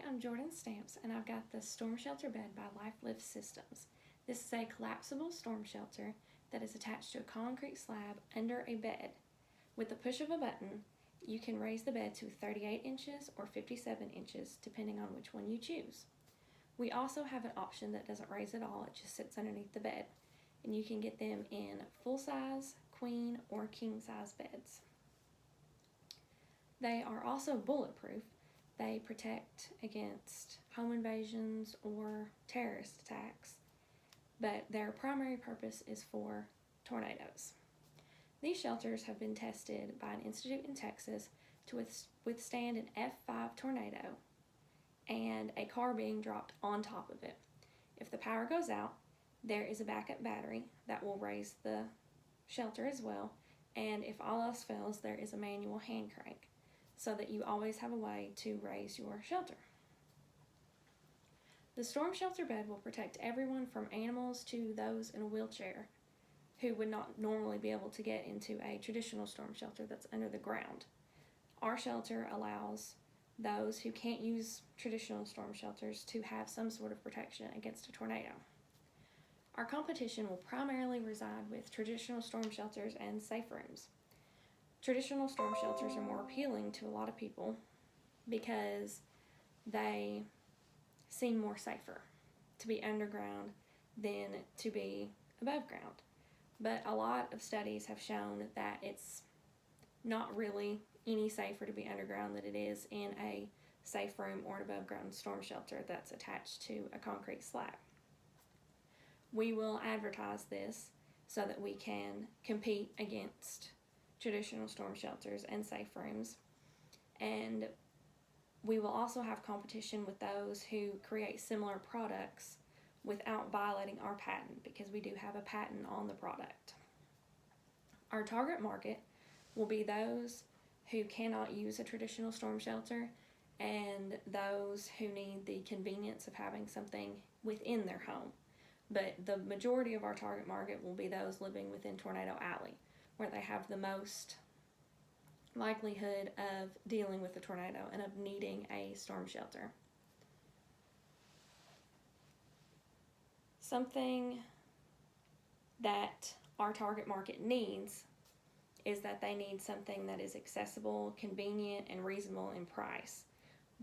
I'm Jordan Stamps, and I've got the Storm Shelter Bed by LifeLift Systems. This is a collapsible storm shelter that is attached to a concrete slab under a bed. With the push of a button, you can raise the bed to 38 inches or 57 inches, depending on which one you choose. We also have an option that doesn't raise at all, it just sits underneath the bed, and you can get them in full-size, queen, or king-size beds. They are also bulletproof. They protect against home invasions or terrorist attacks, but their primary purpose is for tornadoes. These shelters have been tested by an institute in Texas to withstand an F5 tornado and a car being dropped on top of it. If the power goes out, there is a backup battery that will raise the shelter as well, and if all else fails, there is a manual hand crank, so that you always have a way to raise your shelter. The storm shelter bed will protect everyone from animals to those in a wheelchair who would not normally be able to get into a traditional storm shelter that's under the ground. Our shelter allows those who can't use traditional storm shelters to have some sort of protection against a tornado. Our competition will primarily reside with traditional storm shelters and safe rooms. Traditional storm shelters are more appealing to a lot of people because they seem more safer to be underground than to be above ground. But a lot of studies have shown that it's not really any safer to be underground than it is in a safe room or an above ground storm shelter that's attached to a concrete slab. We will advertise this so that we can compete against traditional storm shelters and safe rooms, and we will also have competition with those who create similar products without violating our patent, because we do have a patent on the product. Our target market will be those who cannot use a traditional storm shelter and those who need the convenience of having something within their home. But the majority of our target market will be those living within Tornado Alley, where they have the most likelihood of dealing with a tornado and of needing a storm shelter. Something that our target market needs is that they need something that is accessible, convenient, and reasonable in price.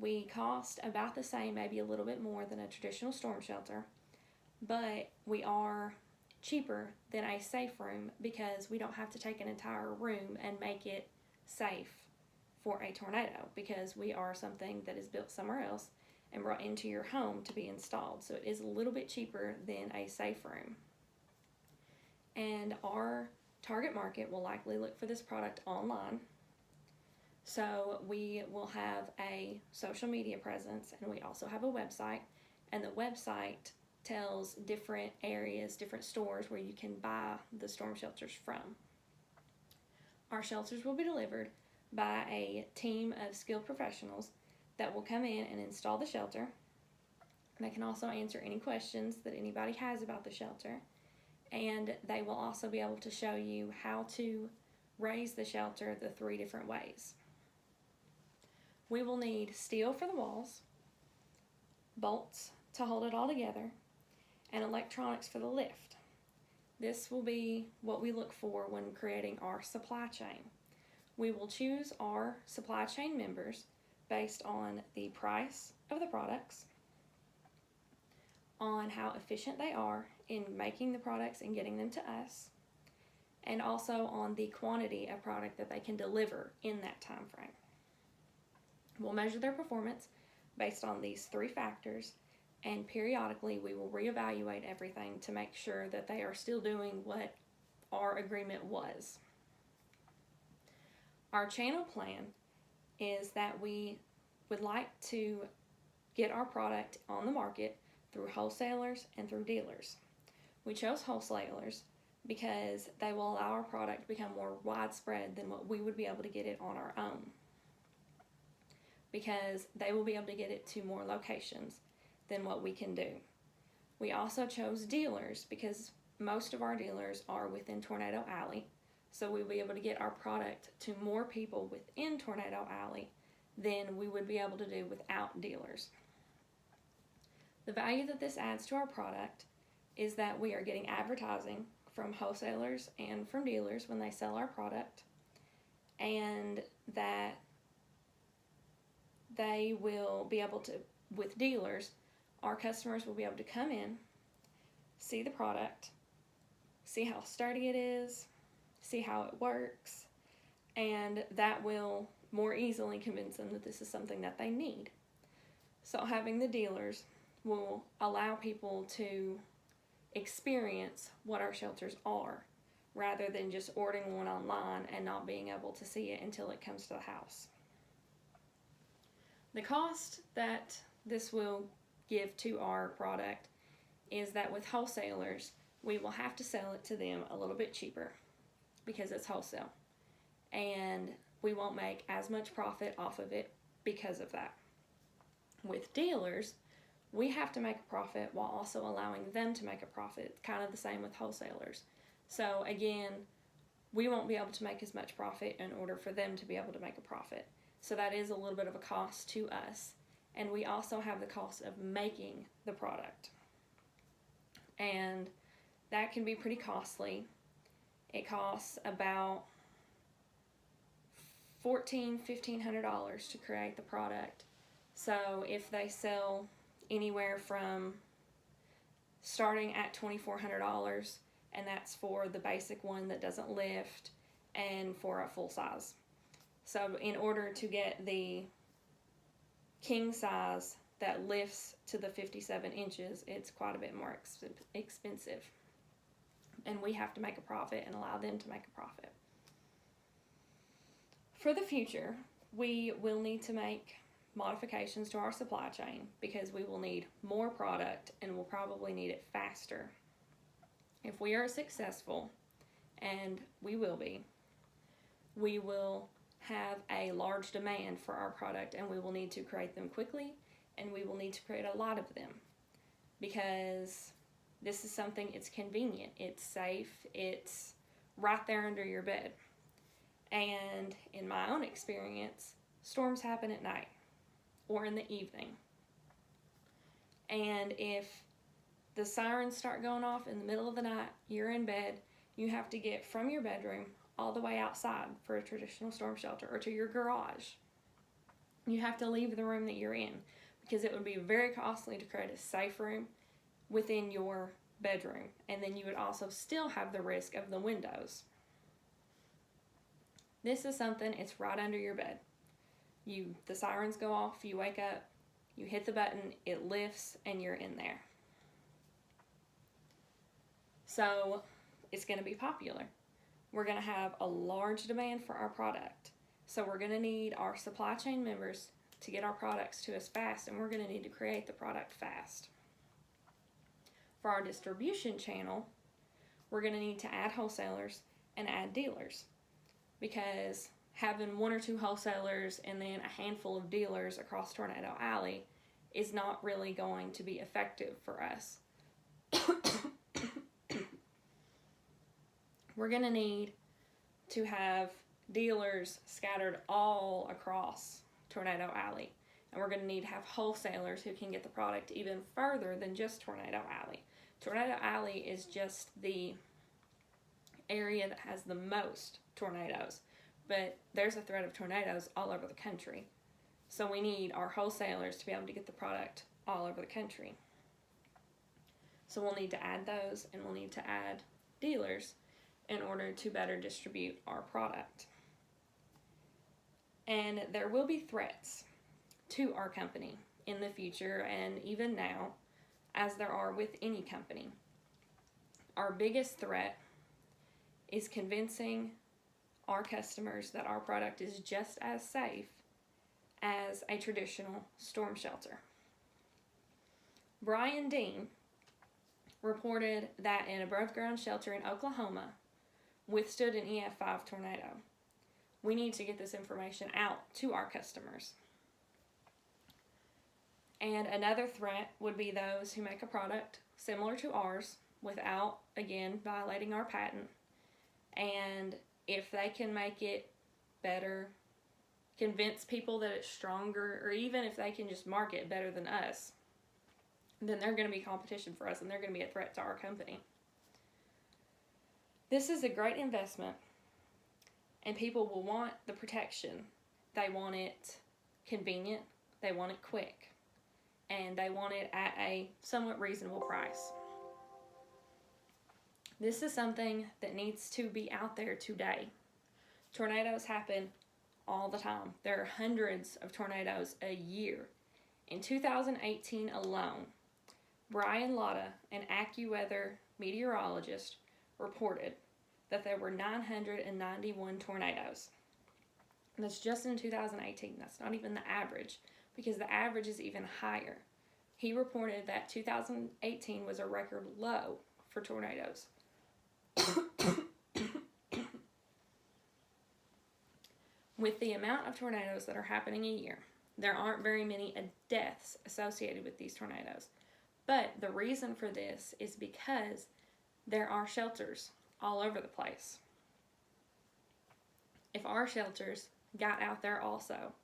We cost about the same, maybe a little bit more than a traditional storm shelter, but we are cheaper than a safe room because we don't have to take an entire room and make it safe for a tornado, because we are something that is built somewhere else and brought into your home to be installed. So it is a little bit cheaper than a safe room. And our target market will likely look for this product online. So we will have a social media presence, and we also have a website, and the website tells different areas, different stores where you can buy the storm shelters from. Our shelters will be delivered by a team of skilled professionals that will come in and install the shelter. They can also answer any questions that anybody has about the shelter, and they will also be able to show you how to raise the shelter the 3 different ways. We will need steel for the walls, bolts to hold it all together, and electronics for the lift. This will be what we look for when creating our supply chain. We will choose our supply chain members based on the price of the products, on how efficient they are in making the products and getting them to us, and also on the quantity of product that they can deliver in that time frame. We'll measure their performance based on these 3 factors, and periodically we will reevaluate everything to make sure that they are still doing what our agreement was. Our channel plan is that we would like to get our product on the market through wholesalers and through dealers. We chose wholesalers because they will allow our product to become more widespread than what we would be able to get it on our own, because they will be able to get it to more locations than what we can do. We also chose dealers because most of our dealers are within Tornado Alley, so we'll be able to get our product to more people within Tornado Alley than we would be able to do without dealers. The value that this adds to our product is that we are getting advertising from wholesalers and from dealers when they sell our product, and that they will be able to, with dealers, our customers will be able to come in, see the product, see how sturdy it is, see how it works, and that will more easily convince them that this is something that they need. So having the dealers will allow people to experience what our shelters are, rather than just ordering one online and not being able to see it until it comes to the house. The cost that this will give to our product is that with wholesalers, we will have to sell it to them a little bit cheaper because it's wholesale, and we won't make as much profit off of it because of that. With dealers, we have to make a profit while also allowing them to make a profit, kind of the same with wholesalers. So again, we won't be able to make as much profit in order for them to be able to make a profit. So that is a little bit of a cost to us. And we also have the cost of making the product. And that can be pretty costly. It costs about $1,500 to create the product. So if they sell anywhere from starting at $2,400, and that's for the basic one that doesn't lift and for a full size. So in order to get the king size that lifts to the 57 inches, it's quite a bit more expensive. And we have to make a profit and allow them to make a profit. For the future, we will need to make modifications to our supply chain because we will need more product and we'll probably need it faster. If we are successful, and we will be, we will have a large demand for our product, and we will need to create them quickly, and we will need to create a lot of them because this is something, it's convenient, it's safe, it's right there under your bed. And in my own experience, storms happen at night or in the evening. And if the sirens start going off in the middle of the night, you're in bed, you have to get from your bedroom all the way outside for a traditional storm shelter or to your garage. You have to leave the room that you're in because it would be very costly to create a safe room within your bedroom. And then you would also still have the risk of the windows. This is something, it's right under your bed. The sirens go off, you wake up, you hit the button, it lifts, and you're in there. So it's going to be popular. We're going to have a large demand for our product. So we're going to need our supply chain members to get our products to us fast, and we're going to need to create the product fast. For our distribution channel, we're going to need to add wholesalers and add dealers, because having one or two wholesalers and then a handful of dealers across Tornado Alley is not really going to be effective for us. We're going to need to have dealers scattered all across Tornado Alley. And we're going to need to have wholesalers who can get the product even further than just Tornado Alley. Tornado Alley is just the area that has the most tornadoes. But there's a threat of tornadoes all over the country. So we need our wholesalers to be able to get the product all over the country. So we'll need to add those, and we'll need to add dealers in order to better distribute our product. And there will be threats to our company in the future, and even now, as there are with any company. Our biggest threat is convincing our customers that our product is just as safe as a traditional storm shelter. Brian Dean reported that an above-ground shelter in Oklahoma withstood an EF5 tornado. We need to get this information out to our customers. And another threat would be those who make a product similar to ours without, again, violating our patent. And if they can make it better, convince people that it's stronger, or even if they can just market better than us, then they're going to be competition for us and they're going to be a threat to our company. This is a great investment, and people will want the protection. They want it convenient, they want it quick, and they want it at a somewhat reasonable price. This is something that needs to be out there today. Tornadoes happen all the time. There are hundreds of tornadoes a year. In 2018 alone, Brian Latta, an AccuWeather meteorologist, reported that there were 991 tornadoes. And that's just in 2018. That's not even the average, because the average is even higher. He reported that 2018 was a record low for tornadoes. With the amount of tornadoes that are happening a year, there aren't very many deaths associated with these tornadoes. But the reason for this is because there are shelters all over the place. If our shelters got out there also,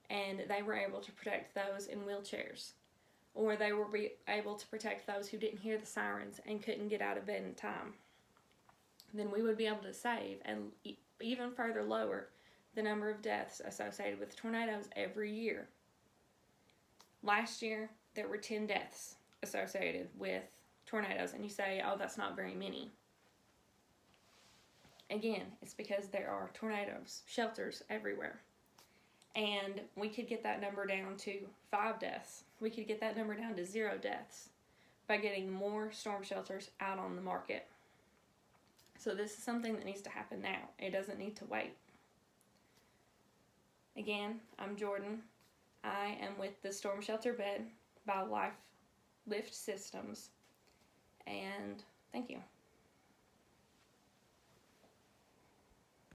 and they were able to protect those in wheelchairs, or they were able to protect those who didn't hear the sirens and couldn't get out of bed in time, then we would be able to save and even further lower the number of deaths associated with tornadoes every year. Last year, there were 10 deaths associated with tornadoes, and you say, oh, that's not very many. Again, it's because there are tornadoes, shelters everywhere. And we could get that number down to 5 deaths. We could get that number down to 0 deaths by getting more storm shelters out on the market. So this is something that needs to happen now. It doesn't need to wait. Again, I'm Jordan. I am with the Storm Shelter Bed by Life Lift Systems. And thank you.